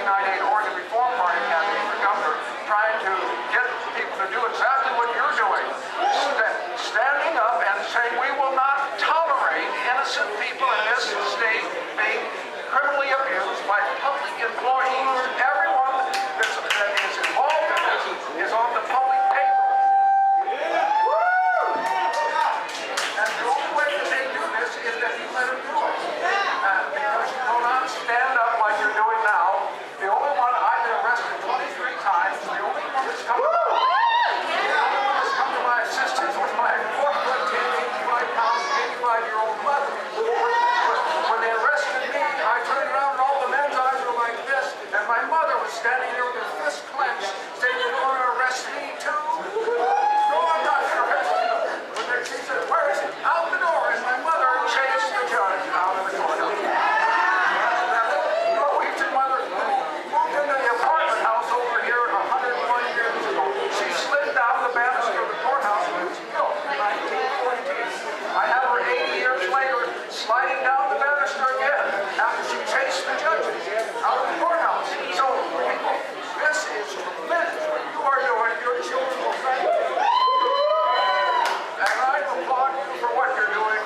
1998 Oregon Reform Party candidate for governor, trying to get people to do exactly what you're doing. Standing up and saying we will not tolerate innocent people in this state being criminally abused by public employees. Everyone that is involved in this is on the public payroll. And the only way that they do this is that you let them do it. Because you will not stand up like you're doing now. The only one, I've been arrested 23 times. The only one that's come to my assistance was my 4'10", 85-pound, 85-year-old mother. When they arrested me, I turned around and all the men's eyes were like this, and my mother was standing there with her fist clenched, saying, "You're going to arrest me too?" "No, I'm not going to arrest you." But then she said, "Where is it?" "Out the door." And my mother chased the judge out of the courthouse. Norwegian mother moved into the apartment house over here 101 years ago. She slid down the banister of the courthouse and was killed in 1914. I have her 80 years later sliding down the banister again after she chased the judges out of the courthouse. So, people, this is tremendous what you are doing. Your children will thank you. And I applaud you for what you're doing.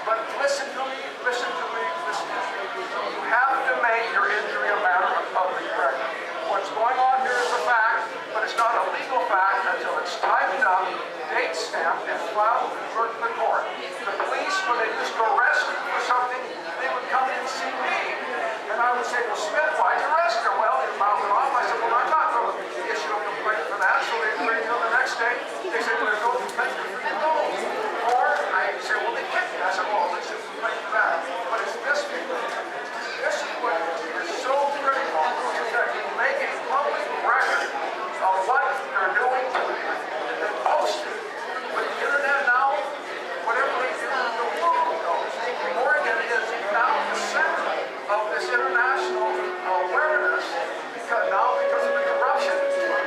But listen to me, listen to me, listen to me. You have to make your injury a matter of public record. What's going on here is a fact, but it's not a legal fact until it's typed up, date stamped, and filed with the court. The police, when they used to arrest me for something, they would come in and see me. And I would say, "Well, Smith, why'd you arrest her?" "Well, they filed it off." I said, "Well, I'm not going to issue a complaint for that." So they bring it the next day. They said, "Well, there's no complaint for free to go." Or I say, "Well, they kicked me." I said, "Well, let's just complain for that." But it's this people. This is what is so critical, is that you make a public record of what they're doing and post it. With the internet now, whatever they do, the world knows. Oregon is now the center of this international awareness because of the corruption,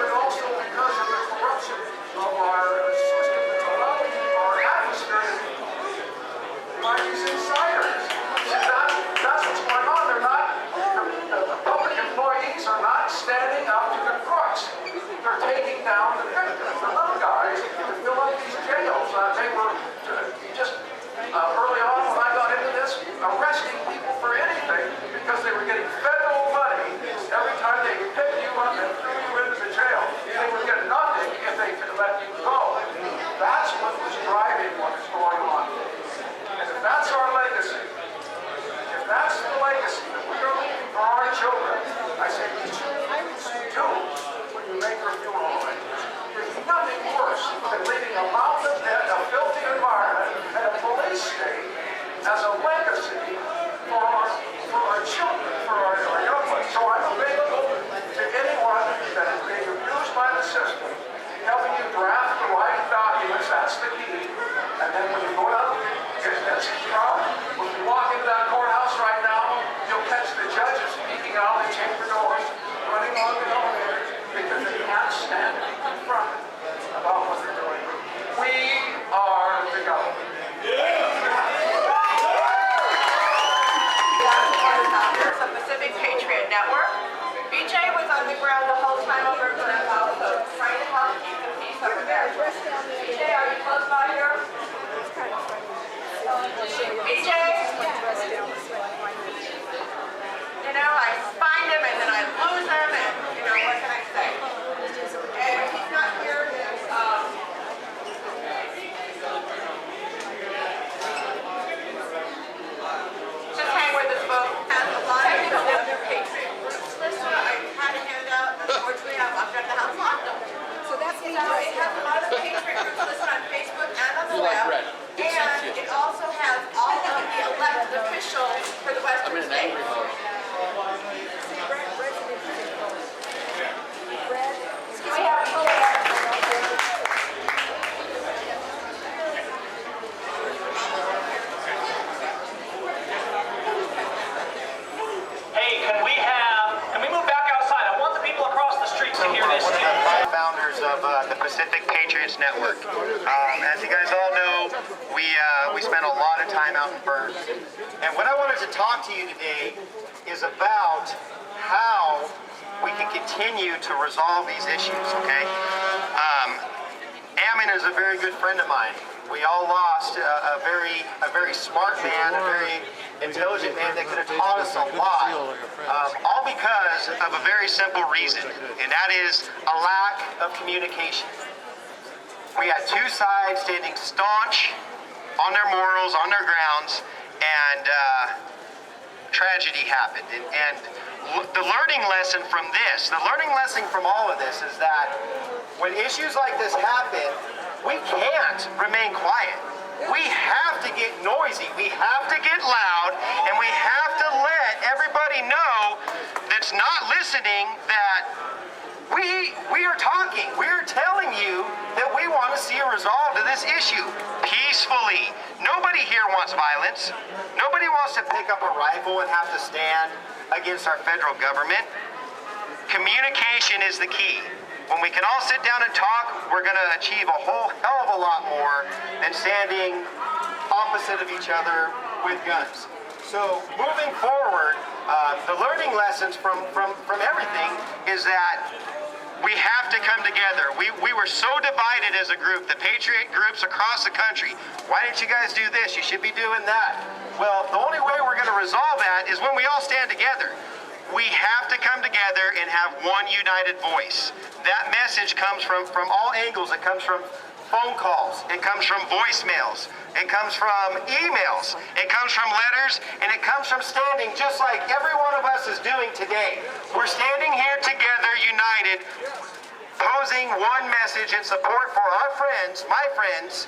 but also because of the corruption of our system that's allowing our atmosphere by these insiders. That's what's going on. They're not, the public employees are not standing up to the crooks. They're taking down the victims, the little guys, to fill up these jails. They were just early on when I got into this, arresting people for anything because they were getting federal money every time they picked you up and threw you into the jail. They would get nothing if they could let you go. That's what was driving what is going on. And if that's our legacy, if that's the legacy that we are leaving for our children, I say we should do when you make your funeral arrangements. There's nothing worse than leaving a mountain dead, a filthy environment, and a police state as a legacy for our children, for our young ones. So I'm available to anyone that is being abused by the system, helping you draft the right documents. That's the key. And then when you go out, that's strong. When you walk into that courthouse right now, you'll catch the judges peeking out the chamber doors, running on the elevators, because they can't stand to be confronted about what they're doing. We are the government. There's a Pacific Patriot Network. BJ was on the ground the whole time over in the house, so trying to help keep the peace over there. BJ, are you close by here? BJ? You know, I find him and then I lose him, and you know, what can I say? And he's not here. Just hang with us, folks. Has a lot of other Patriot groups listed. I had a handout. Unfortunately, I've got the house locked up. So that's it has a lot of Patriot groups listed on Facebook and on the web. And it also has all of the elected officials for the Western states. We have can we move back outside? I want the people across the street to hear this. One of the five founders of the Pacific Patriots Network. As you guys all know, we spent a lot of time out in Burns. And what I wanted to talk to you today is about how we can continue to resolve these issues, okay? Ammon is a very good friend of mine. We all lost a very smart man, a very intelligent man that could have taught us a lot, all because of a very simple reason, and that is a lack of communication. We had two sides standing staunch on their morals, on their grounds, and tragedy happened. And the learning lesson from this, the learning lesson from all of this is that when issues like this happen, we can't remain quiet. We have to get noisy, we have to get loud, and we have to let everybody know that's not listening that we are talking. We are telling you that we want to see a resolve to this issue peacefully. Nobody here wants violence. Nobody wants to pick up a rifle and have to stand against our federal government. Communication is the key. When we can all sit down and talk, we're going to achieve a whole hell of a lot more than standing opposite of each other with guns. So moving forward, the learning lessons from everything is that we have to come together. We were so divided as a group, the patriot groups across the country. Why didn't you guys do this? You should be doing that. Well, the only way we're going to resolve that is when we all stand together. We have to come together and have one united voice. That message comes from all angles. It comes from phone calls. It comes from voicemails. It comes from emails. It comes from letters. And it comes from standing just like every one of us is doing today. We're standing here together, united, posing one message in support for our friends, my friends,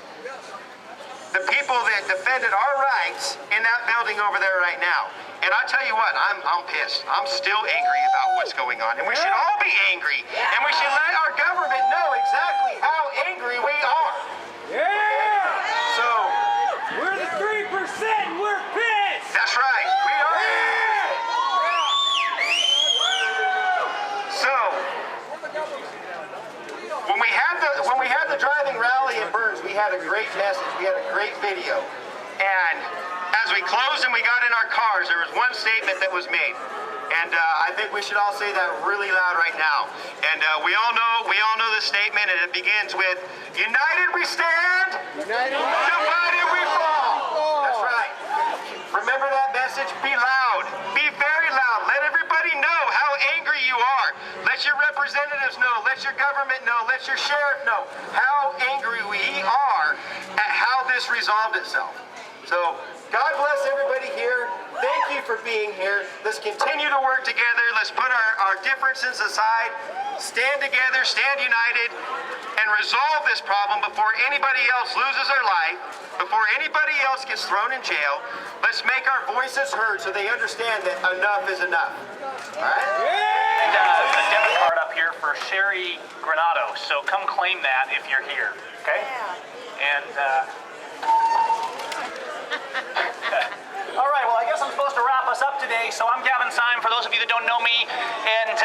the people that defended our rights in that building over there right now. And I tell you what, I'm pissed. I'm still angry about what's going on. And we should all be angry. And we should let our government know exactly how angry we are. Yeah! So, We're the 3%, we're pissed! that's right. We are. So, when we had the driving rally in Burns, we had a great message. We had a great video. And as we closed and we got in our cars, there was one statement that was made. And I think we should all say that really loud right now. And we all know the statement, and it begins with, united we stand, divided we fall. That's right. Remember that message? Be loud. Be very loud. Let everybody know how angry you are. Let your representatives know. Let your government know. Let your sheriff know how angry we are at how this resolved itself. So, God bless everybody here. Thank you for being here. Let's continue to work together. Let's put our differences aside, stand together, stand united, and resolve this problem before anybody else loses their life, before anybody else gets thrown in jail. Let's make our voices heard so they understand that enough is enough. All right? And the debit card up here for Sherry Granado. So come claim that if you're here, okay? And all right, well, I guess I'm supposed to wrap us up today. So I'm Gavin Seim, for those of you that don't know me, and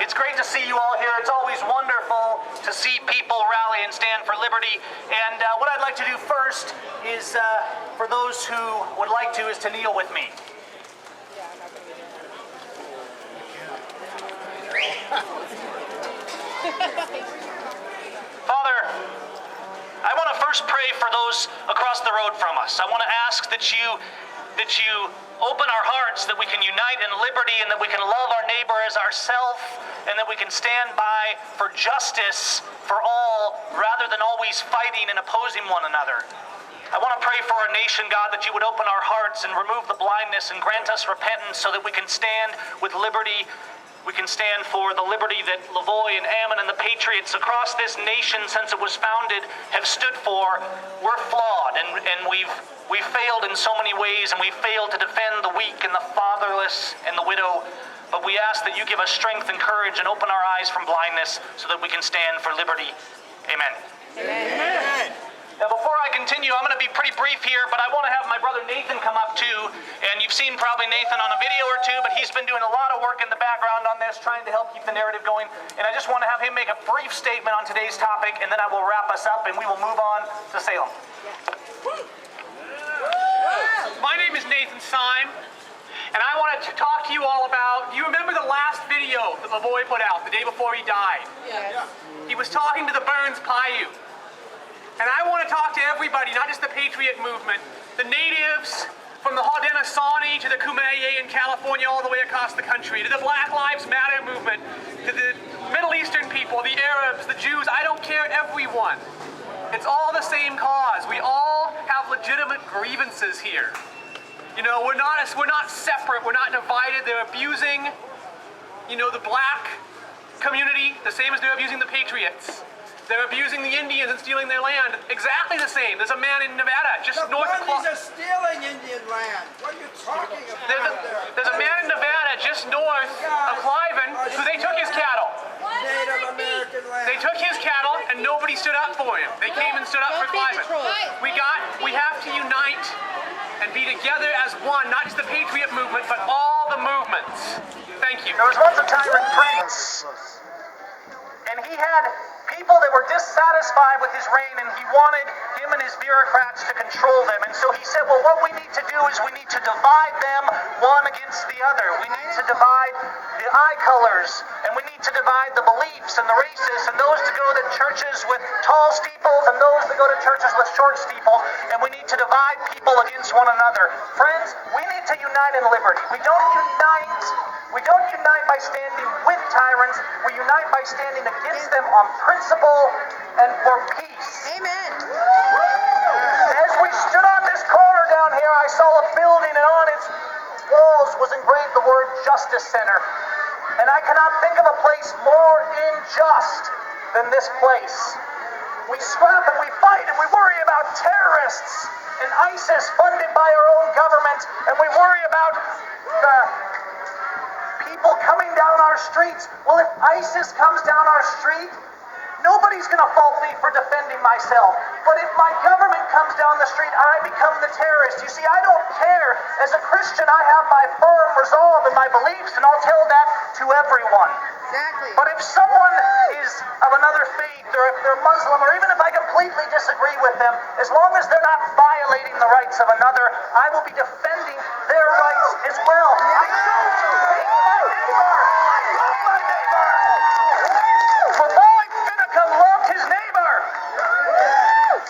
it's great to see you all here. It's always wonderful to see people rally and stand for liberty. And what I'd like to do first is, for those who would like to, is to kneel with me. Father, I want to first pray for those across the road from us. I want to ask that you open our hearts, that we can unite in liberty, and that we can love our neighbor as ourselves, and that we can stand by for justice for all, rather than always fighting and opposing one another. I want to pray for our nation, God, that you would open our hearts and remove the blindness and grant us repentance so that we can stand with liberty. We can stand for the liberty that Lavoie and Ammon and the patriots across this nation since it was founded have stood for. We're flawed, and we've failed in so many ways, and we've failed to defend the weak and the fatherless and the widow. But we ask that you give us strength and courage and open our eyes from blindness so that we can stand for liberty. Amen. Amen. Now, before I continue, I'm going to be pretty brief here, but I want to have my brother Nathan come up too. And you've seen probably Nathan on a video or two, but he's been doing a lot of work in the background on this, trying to help keep the narrative going. And I just want to have him make a brief statement on today's topic, and then I will wrap us up and we will move on to Salem. My name is Nathan Seim, And I wanted to talk to you all about, do you remember the last video that Lavoie put out the day before he died? Yes. He was talking to the Burns Paiute. And I want to talk to everybody, not just the Patriot movement, the natives from the Haudenosaunee to the Kumeyaay in California all the way across the country, to the Black Lives Matter movement, to the Middle Eastern people, the Arabs, the Jews, I don't care, everyone. It's all the same cause. We all have legitimate grievances here. You know, we're not separate, we're not divided. They're abusing, the black community the same as they're abusing the Patriots. They're abusing the Indians and stealing their land exactly the same. There's a man in Nevada, just north of Bundy's are stealing Indian land. What are you talking about There's a man in Nevada just north of Cliven who they took his cattle. Native American land. They took his cattle and nobody stood up for him. They came and stood up for Cliven. We have to unite and be together as one, not just the Patriot movement, but all the movements. Thank you. There was once a tyrant prince, and he had people that were dissatisfied with his reign, and he wanted him and his bureaucrats to control them. And so he said, well, what we need to do is we need to divide them one against the other. We need to divide the eye colors, and we need to divide the beliefs and the races, and those to go to churches with tall steeples and those that go to churches with short steeples, and we need to divide people against one another. Friends, we need to unite in liberty. We don't unite by standing with tyrants. We unite by standing against them on principle and for peace. Amen. As we stood on this corner down here, I saw a building, and on its walls was engraved the word Justice Center. And I cannot think of a place more unjust than this place. We scrap and we fight and we worry about terrorists and ISIS funded by our own government, and we worry about the people coming down our streets. Well, if ISIS comes down our street, nobody's going to fault me for defending myself. But if my government comes down the street, I become the terrorist. You see, I don't care. As a Christian, I have my firm resolve in my beliefs, and I'll tell that to everyone. Exactly. But if someone is of another faith, or if they're Muslim, or even if I completely disagree with them, as long as they're not violating the rights of another, I will be defending their rights as well. I don't hate my neighbor. I love my neighbor. Lavoie Finicum loved his neighbor.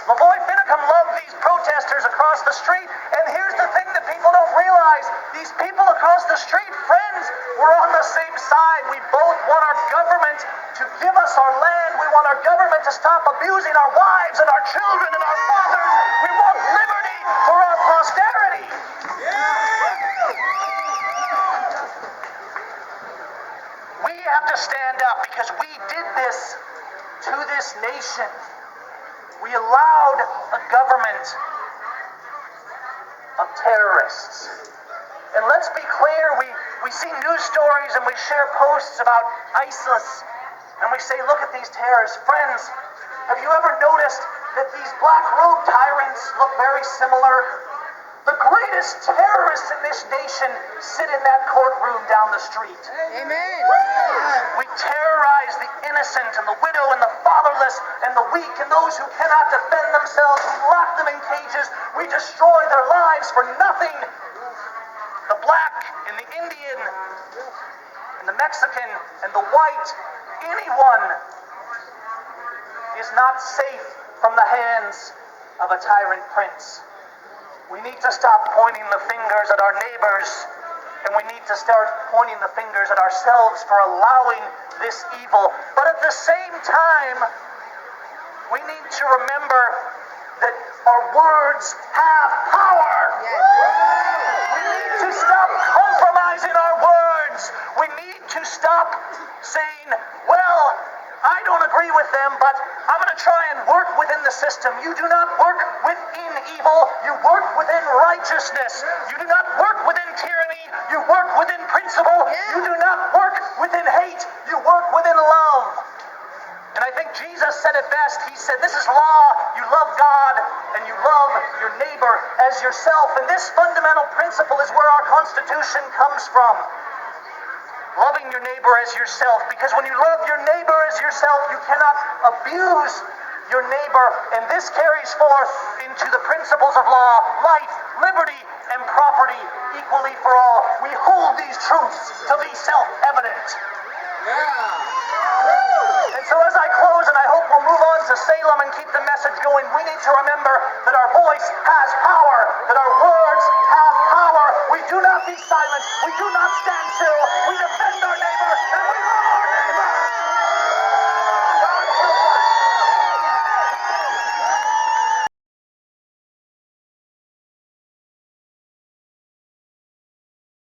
Lavoie Finicum loved these protesters across the street. And here's the thing that people don't realize. These people across the street, friends, we're on the same side. We both want our government to give us our land. We want our government to stop abusing our wives and our children and our fathers. We want liberty for our posterity. We have to stand up because we did this to this nation. We allowed a government of terrorists. And let's be clear, we see news stories and we share posts about ISIS, and we say, look at these terrorists. Friends, have you ever noticed that these black-robed tyrants look very similar? The greatest terrorists in this nation sit in that courtroom down the street. Amen. We terrorize the innocent and the widow and the fatherless and the weak and those who cannot defend themselves. We lock them in cages. We destroy their lives for nothing. The black and the Indian and the Mexican and the white, anyone is not safe from the hands of a tyrant prince. We need to stop pointing the fingers at our neighbors, and we need to start pointing the fingers at ourselves for allowing this evil. But at the same time, we need to remember that our words have power. Yes. We need to stop compromising our words. We need to stop saying, well, I don't agree with them, but I'm going to try and work within the system. You do not work within evil. You work within righteousness. You do not work within tyranny. You work within principle. You do not work within hate. You work within love. And I think Jesus said it best. He said, this is law. You love God and you love your neighbor as yourself. And this fundamental principle is where our Constitution comes from. Loving your neighbor as yourself. Because when you love your neighbor as yourself, you cannot abuse your neighbor. And this carries forth into the principles of law, life, liberty, and property equally for all. We hold these truths to be self-evident. And so as I close, and I hope we'll move on to Salem and keep the message going, we need to remember that our voice has power, that our words have power. We do not be silent. We do not stand still. We defend our neighbor, and we